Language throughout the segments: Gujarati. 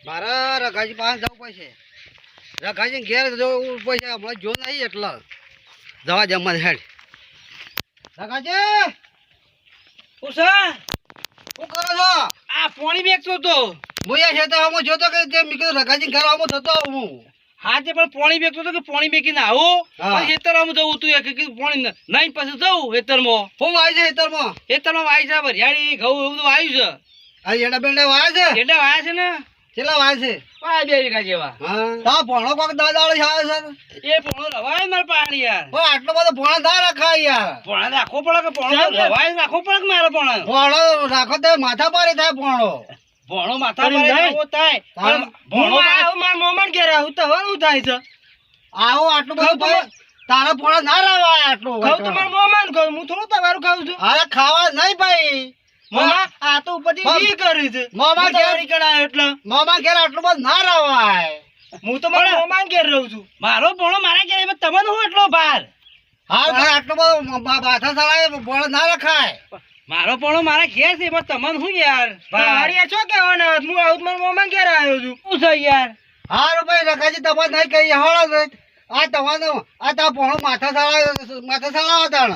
મારા રઘાજી પાસે જવું પડશે. રઘાજી ઘેર જવું પડશે. હમણાં જો નહીં એટલે જવા જમવા હેડ. રઘાજી શું છે? શું કરો છો? આ પાણી વેચતો તો. હું એ ખેતરમાં જોતો કે તે મેં કીધું રઘાજી ઘર આવું થતો હું. હા તે પણ પાણી વેચતો તો કે પાણી વેચીને આવું હા. પછી ખેતરમાં જવું તું એક પાણી નહીં પછી જવું ખેતરમાં. હું વાય છે ખેતરમાં. ખેતરમાં વાય છે વરિયાળી ઘઉં એવું બધું વાયું છે. આ એડા બેડા વાય છે. એટલે વાયા છે ને કેટલા વાય છે? વાય 2 વીઘા જેવા. હા તા ભણો કોક દાદાળી આવે છે. એ પોણો રવાય મારે પાણી યાર. ઓ આટલો બધો ભણો ના રખાય યાર. પોણા રાખવો પડે કે પોણો રવાય રાખવો પડે કે મારે પોણા ભણો રાખો તો માથા પારી થાય ભણો. ભણો માથા પર એવો થાય પણ ભણો મારા મોમન ઘેર આવું તો શું થાય છે? આવો આટલું બધું ભાઈ તારા ભણો ના રાવાય આટલું. કહું તો મારા મોમન કહું હું થોડું તમારું ખાઉં છું. અરે ખાવા નહીં ભાઈ. મોમા આ તો ઉપરથી ઈ કરી છે. મોમા તમારી કણાય એટલે મામા ઘેર આટલું બધું ના રાવાય. હું તો મારા મોમા ઘેર રહું છું. મારો ભણો મારા ઘેર એમાં તમને હું એટલો ભાર? હા ભાઈ આટલું બધું માથા સળાય ભણો ના રખાય. મારો ભણો મારા ઘેર છે એમાં તમને શું યાર ભાર છો કેવાના હું આવું મારા મોમા ઘેર આવ્યો છું. શું છે યાર? હારું ભાઈ રખાજી તમારે નહીં કહી હળો આ તમારો આ તા ભણો માથા સળાવો તાણ.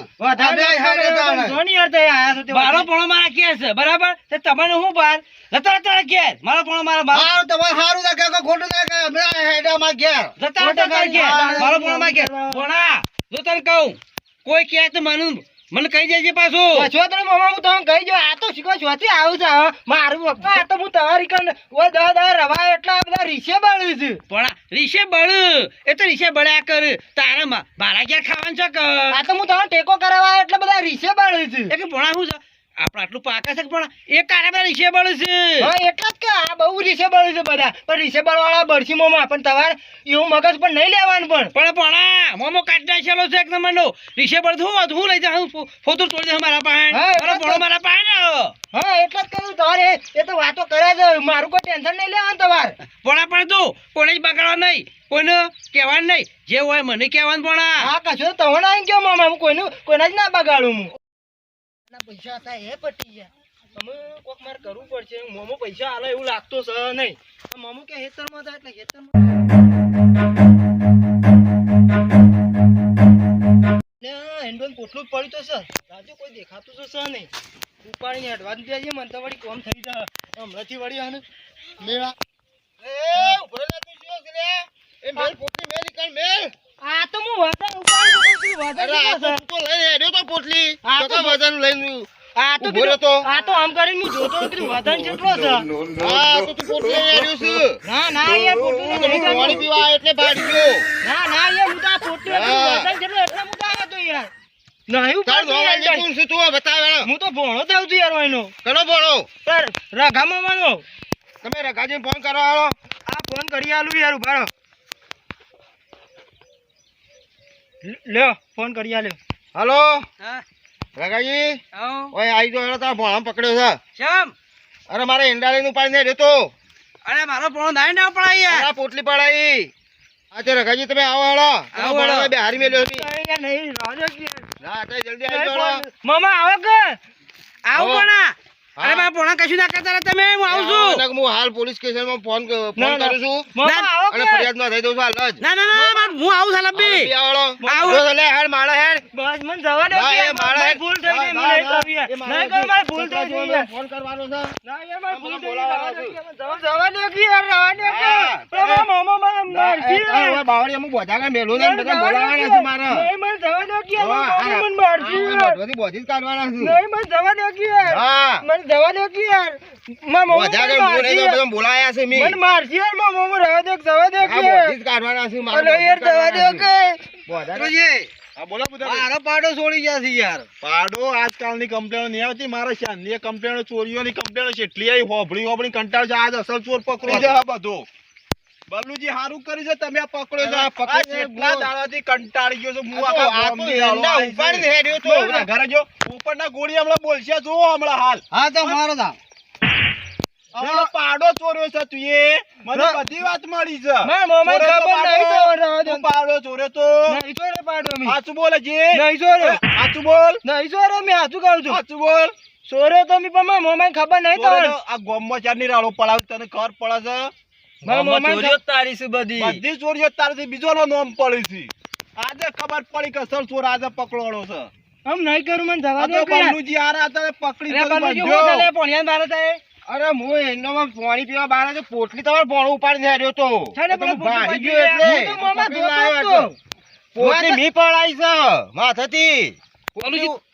મારો ભણો મારા ઘેર છે બરાબર તે તમને શું ભાર? જતા તારા ઘેર મારો ભણો મારા ભાર હારું તમારે સારું ના કહે ખોટું ના કહે અમે હેડામાં ઘેર. જતા તારા ઘેર મારો ભણો મારા ઘેર. ભણા જો તને કહું કોઈ કહે તો મને કહી દેજે પાછું. છો તને મામા હું તમને કહી જો આ તો શીખો છોથી આવું છે મારું આ તો હું તમારી કન ઓય દા રવાય એટલા બધા રીશે બળ્યું છે. પણ રીશે બળ એ તો રીશે બળ્યા કર તારા મારા ઘેર ખાવાનું છે કે આ તો હું તમને ટેકો કરાવવા એટલે બધા રીશે બળ્યું છે. એ કે ભણા શું છે આપણે આટલું પાકા છે પણ એ કારે બધા રીશે બળ છે. હા એટલે જ કે આ બહુ રીશે બળ છે બધા પણ રીશે બળવાળા બળસી મોમાં પણ તમારે એવું મગજ પણ નહીં લેવાનું પણ ભણા મોમો કાઢી નાખેલો છે એક નંબરનો રીશે બળ હું લઈ જાઉં ફોટો તોડી દે મારા પાસે મારો ભણો મારા પાસે ને. હા એટલે જ કહું તમારે એ તો વાતો કરે છે મારું કોઈ ટેન્શન નહીં લેવાનું તમારે. ભણા પણ તું કોને જ બગાડવા નહીં કોઈને કહેવાનું નહીં જે હોય મને કહેવાનું ભણા. હા કશો તમને આવીને કેવો મામા હું કોઈને જ ના બગાડું હું. પૈસા હતા એ પટી ગયા તમે કોક મારે કરવું પડશે. મોમો પૈસા હાલે એવું લાગતો છે નહીં. મોમો કે ખેતરમાં હતા એટલે ખેતરમાં હેન્ડોન પોટલું જ પડ્યું તો સર રાજુ કોઈ દેખાતું તો છે નહીં. ઉપાડીને એડવાન્સ દેજે મને તો વળી કોમ થઈ જાય હમણાંથી વળી આને મેળા એ ઉભરે લે તું શું છે લે એ મેલ પોટલી મેલ કણ મેલ. આ તો હું વજન ઉપાડી દઉં છું વજન તો લઈને હેડ્યો તો પોટલી તો વજન લઈને આ તો આમ કરીને હું જોતો નથી વજન કેટલો છે. હા તો તું પોટલી હેડ્યો છે. ના યાર પોટલી નહીં પાણી પીવા એટલે ભાડ્યો. ના યાર હું તો આ પોટલી વજન કેટલો એટલે હું તો આવ્યો તો યાર. નહીં તાર ધોવાની કોણ છે તું બતાવે હું તો ભણો જાઉં છું યાર વાયનો. કનો ભણો? સર રઘા મામાનો. તમે રઘાજીને ફોન કરો હાલો. આ ફોન કરી આલું યાર ઉભારો લ્યો ફોન કરી આલ્યો. હાલો હા રઘાજી ઓય આઈ જો તારા ભણો પકડ્યો છે. કેમ? અરે મારે ઈંડાળીનું પાણી નહીં દેતો. અરે મારો ભણો નાઈ ના પડાય યાર. આ પોટલી પડાઈ. આ તો રઘાજી તમે આવો હાલો. આ ભણો બે હારી મેલ્યો છે. નહીં રાજો કે ના તે જલ્દી આવજો મામા આવો કે આવો ભણા. અરે મારા ભણા કશું ના કરતા તમે હું આવું છું. હું હાલ પોલીસ સ્ટેશનમાં ફોન કરું છું મામા આવો કે ફરિયાદ ના થઈ દઉં છું હાલ જ. ના હું આવું છું લબ્બી આવો લે હેડ માળા હેડ બસ મને જવા દો કે માળા ભૂલ થઈ ગઈ મને નહીં કર મારે ભૂલ થઈ ગઈ ફોન કરવાનો છે. ના યાર મારે ભૂલ થઈ ગઈ જવા દો કે યાર રવા દો કે મામા મારા મારજી ઓય બાવળી અમુ બોધા કે મેલો ને બધા બોલાવાના છે મારે. નહીં મને જવા દો કે મામા મને મારજી બધી બોધી કાઢવાના છે. નહીં મને જવા દો કે યાર હા મને જવા દો કે યાર મામા બોધા કે બોલે તો બધા બોલાયા છે મી મને મારજી યાર મામા રવા દો જવા દો કે બોધી કાઢવાના છે મારે યાર જવા દો કે બોધા રોજી આ બોલા બધા મારો પાડો છોડી ગયા છે યાર. પાડો આજકાલની કમ્પ્લેનો નહીં આવતી મારા શાનની કમ્પ્લેનો ચોરીઓની કમ્પ્લેનો છે એટલી આવી હોબળી કંટાળ છે આજ અસલ ચોર પકડી જાય બધો. બલ્લુજી હારું કરી છે તમે આ પકડો છો આ પકડ એટલા દાડાથી કંટાળી ગયો છો હું આખા ગામની આલો ઉપાડીને હેડ્યો તો ઘરે જો ઉપરના ગોળી હમણાં બોલશે જો હમણાં હાલ. હા તો મારો દા હમણાં પાડો ચોર્યો છે તું એ મને બધી વાત મળી છે. ના મમ્મી ખબર નહીં તો પાડો ચોર્યો તો નહીં ચોરે પાડો મે સાચું બોલે છે નહીં ચોરે સાચું બોલ નહીં ચોરે મે સાચું કહું છું સાચું બોલ ચોરે તો મે પણ મમ્મી ખબર નહીં તો આ ગોમમાં ચારની રાળો પડાવ તને ખબર પડે છે ચોરીઓ તારી છે બધી ચોરીઓ તારી બીજો નામ પડ્યું છે આજે ખબર પડી કે અસલ ચોર આજે પકડવાનો છે આમ નહીં કરું મને જવા દો કે બલ્લુજી આરા હતા પકડી અરે બલ્લુજી હું ચાલે પોણિયા મારે થાય અરે હું એનામાં પાણી પીવા બહાર હતો પોટલી તમારે ભોણું ઉપાડીને આવ્યો તો છે ને પેલા ભારી પોટલી ગયો એટલે હું તો મોંમાં ધોતો હતો. પોટલી મી પડાઈ છે માથેથી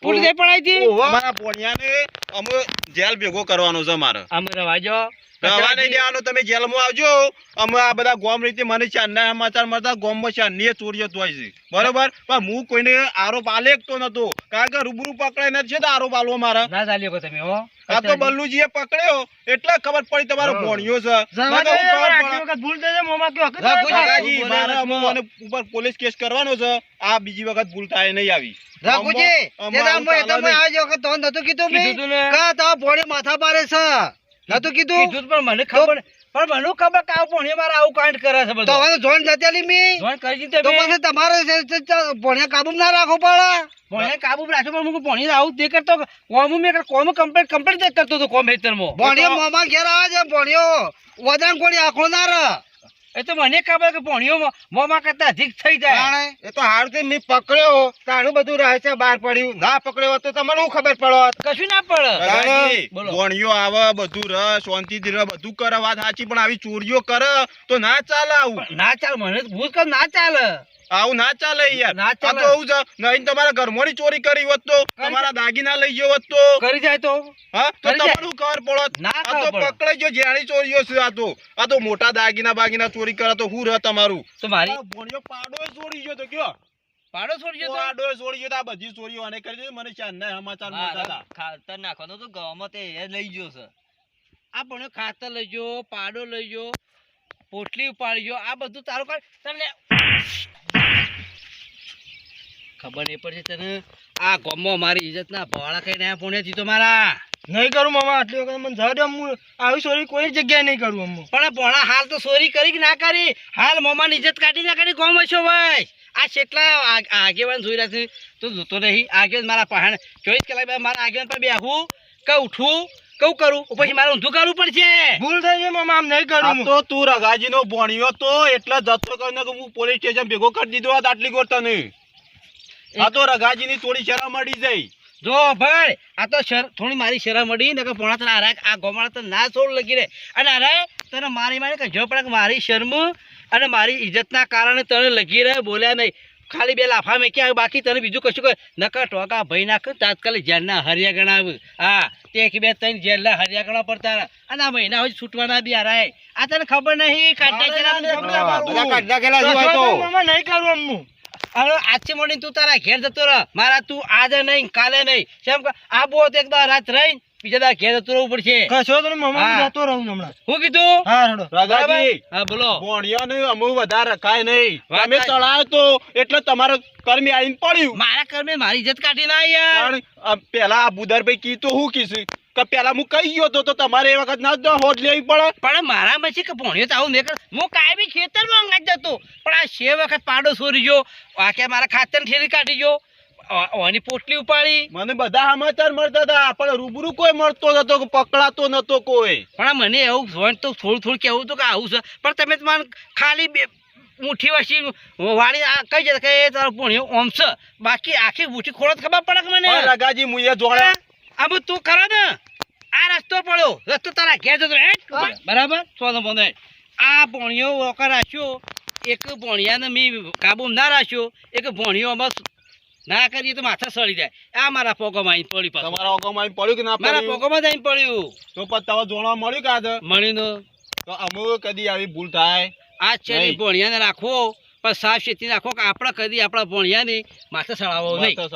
પોલી દે પણ આવી હતી અમારા પોણિયાને અમે જેલ ભેગો કરવાનો છે મારે આમ રવાજો રવા નહીં દેવાનો તમે જેલમાં આવજો અમે આ બધા ગોમ રીતે મને ચાંદના સમાચાર મળતા ગોમમાં ચાંદની ચોરીઓ થાય છે બરોબર પણ હું કોઈને આરોપ આલેખતો નતો કારણ કે રૂબરૂ પકડાય નથી છે તો આરોપ આલવો મારા ના ચાલ્યો કો તમે હો આ તો બલ્લુજીએ પકડ્યો એટલે ખબર પડી તમારો ભોણિયો છે જવા દે આટલી વખત ભૂલ થઈ જાય મોમાં કયો હક કાકાજી મારે અમને ઉપર પોલીસ કેસ કરવાનો છે આ બીજી વખત ભૂલ થાય નહીં આવી રાખુજી તે તમે આજ વખત તો નતું કીધું કીધું ને. મેં કા તા ભોળી માથા પારે છે નતું કીધું કીધું પણ મને ખબર પણ મને ખબર કે આ પોણીયા મારા આવું કાંડ કરે છે તો બધું હવે જોઈન જતેલી મી જોઈન કરી તો દીધું પછી તમારે ભોળિયા કાબુ ના રાખો પડે પોણીયા કાબુ રાખો પણ હું પોણી આવું તે કરતો કોમ મેં કોમ કમ્પ્લીટ કરતો તો કોમ હેતરમાં ભોળિયો મોમાં ઘેર આવે છે ભોળિયો વદાન કોણી આખો ના રહે એ તો મને ખબર કે પોણીઓ મોમાં કરતા અધિક થઈ જાય એ તો હાર થી મેં પકડ્યો તારું બધું રહસ્ય બહાર પડ્યું ના પકડ્યો તો તમને શું ખબર પડત કશું ના પડે બોલો. ભોણિયો આવે બધું શાંતિથી રહ બધું કરે વાત સાચી પણ આવી ચોરીઓ કરે તો ના ચાલે આવું ના ચાલ મને ભૂલ કર ના ચાલે આવું ના ચાલે યાર ના આ ચાલે. તો આવું છે નહીં તમારા ઘરમાંની ચોરી કરી હોત તો તમારા દાગીના લઈ ગયો હોત તો કરી જાય તો હા તો કરી જાય. તમારું શું ખબર પડત ના આ તો ખબર પડે. પકડાઈ ગયો જેણી ચોરીઓ છે આ તો મોટા દાગીના બાગીના ચોરી કરે તો હું રહ તમારું તો મારી ભોણિયો પાડો ચોરી ગયો તો કયો પાડો છોડી જતો પાડો ચોરી ગયો તો આ બધી ચોરીઓ આને કરી દીધી મને ચાંદના સમાચાર મળતા હતા ખાતર નાખવાનો તો ગામમાં તે એ લઈ ગયો છે આ પણ ખાતર લઈ ગયો પાડો લઈ ગયો પોટલી ઉપાડી ગયો આ બધું તારું કર તને ખબર નહીં પડશે તને આ ગામમાં મારી ઇજ્જત ના ભવાળા કઈ ના પોણે જીતો મારા નહીં કરું મામા આટલી વખત મને જવા દે હું આવી ચોરી કોઈ જગ્યાએ નહીં કરું અમ્મુ પણ ભોળા હાલ તો ચોરી કરી કે ના કરી હાલ મોમાની ઇજ્જત કાઢી ના કાઢી ગામ હશો ભાઈ આ કેટલા આગેવાન જોઈ રહ્યા છે તું જોતો નહીં આગેવાન મારા પહાણ 24 કલાક મારા આગેવાન પર બેહું કે ઉઠવું કઉ કરું પછી મારે ઊંધું કરવું પડશે ભૂલ થઈ ગઈ મામા આમ નહીં કરું આ હું. તો તું રઘાજીનો ભોણિયો તો એટલે જતો કરીને કે હું પોલીસ સ્ટેશન ભેગો કરી દીધો હોત આટલી ગોર તને આ તો રઘાજીની થોડી શરમ મળી જાય જો ભાઈ આ તો થોડી મારી શરમ મળી ને કે પોણા તને આ ગોમાળા તને ના છોડ લગી રે અને અરે તને મારી મારી કે જો પડે કે મારી શરમ અને મારી ઇજ્જતના કારણે તને લગી રહે બોલ્યા નહીં ખાલી બે લાફા મેં ક્યાં બાકી તને બીજું કશું કર નકર ટોકા ભાઈ નાખ તાત્કાલિક જેલના હરિયા ગણાવ હા તે એક બે ત્રણ જેલના હરિયા ગણા પડતા અને આ મહિના હોય છૂટવાના બી હારાય આ તને ખબર નહીં બધા કાઢ નાખેલા છે હોય તો મામા નહીં કરું અમ્મુ. હવે આજથી મળીને તું તારા ઘેર જતો રહ મારા તું આજે નહીં કાલે નહીં કેમ કે આ બહુ એક રાત રહી બીજા દાડા ઘેર જતું રહેવું પડશે કશો તો નહીં મામા હું હા. જતો રહું હમણાં. હું કીધું હા હેડો. રઘાજી હા બોલો ભોણિયાને અમુ વધારે રખાય નહીં વાત તમે સાચી. ચડાયો તો એટલે તમારો કર્મી આવીને પડ્યું મારા કર્મે મારી ઇજ્જત કાઢી ના યાર પણ આ પેલા આ બુધરભાઈ કી તો હું કીધું કે પેલા હું કહી ગયો તો તમારે એ વખત ના જ હોટ લેવી પડે પણ મારા પછી કે ભણ્યો તો આવું મેં હું કાયમી ખેતરમાં અંગાજ જતો પણ આ 6 વખત પાડો સોરી ગયો આ કે મારા ખાતર ઠેલી કાઢી ગયો ઓની પોટલી ઉપાડી મને બધા સમાચાર મળતા હતા પણ રૂબરૂ કોઈ મળતો નતો પકડાતો નતો કોઈ પણ આ મને એવું જોઈને તો થોડું કેવું હતું કે આવું છે પણ તમે તો મને ખાલી બે મુઠ્ઠી વસી વાળી આ કઈ જતા કે એ તારો ભણ્યો ઓમ છે બાકી આખી મુઠ્ઠી ખોળત ખબર પડે કે મને પણ રઘાજી મુએ જોડે આ બધું તું કરો ને આ રસ્તો પડ્યો રસ્તો તારા ઘેર જતો રહે બરાબર સોનો બંધ આ ભણ્યો વોકર રાખ્યો એક ભણિયાને મેં કાબુ ના રાખ્યો એક ભણ્યો આમાં ના કરીએ તો માથા સડી જાય આ મારા પોગોમાં આવીને પડી પાછું તમારા ઓગોમાં આવીને પડ્યું કે ના મારા પડ્યું પોગોમાં જ આવીને પડ્યું તો પછી તમે જોડવા મળ્યું કે આજે મળીને તો અમુક કદી આવી ભૂલ થાય આ છે નહીં. ભણિયાને રાખવો પણ સાફ શેતી રાખો કે આપણે કદી આપણા ભણિયાને માથે સડાવો નહીં વાત તો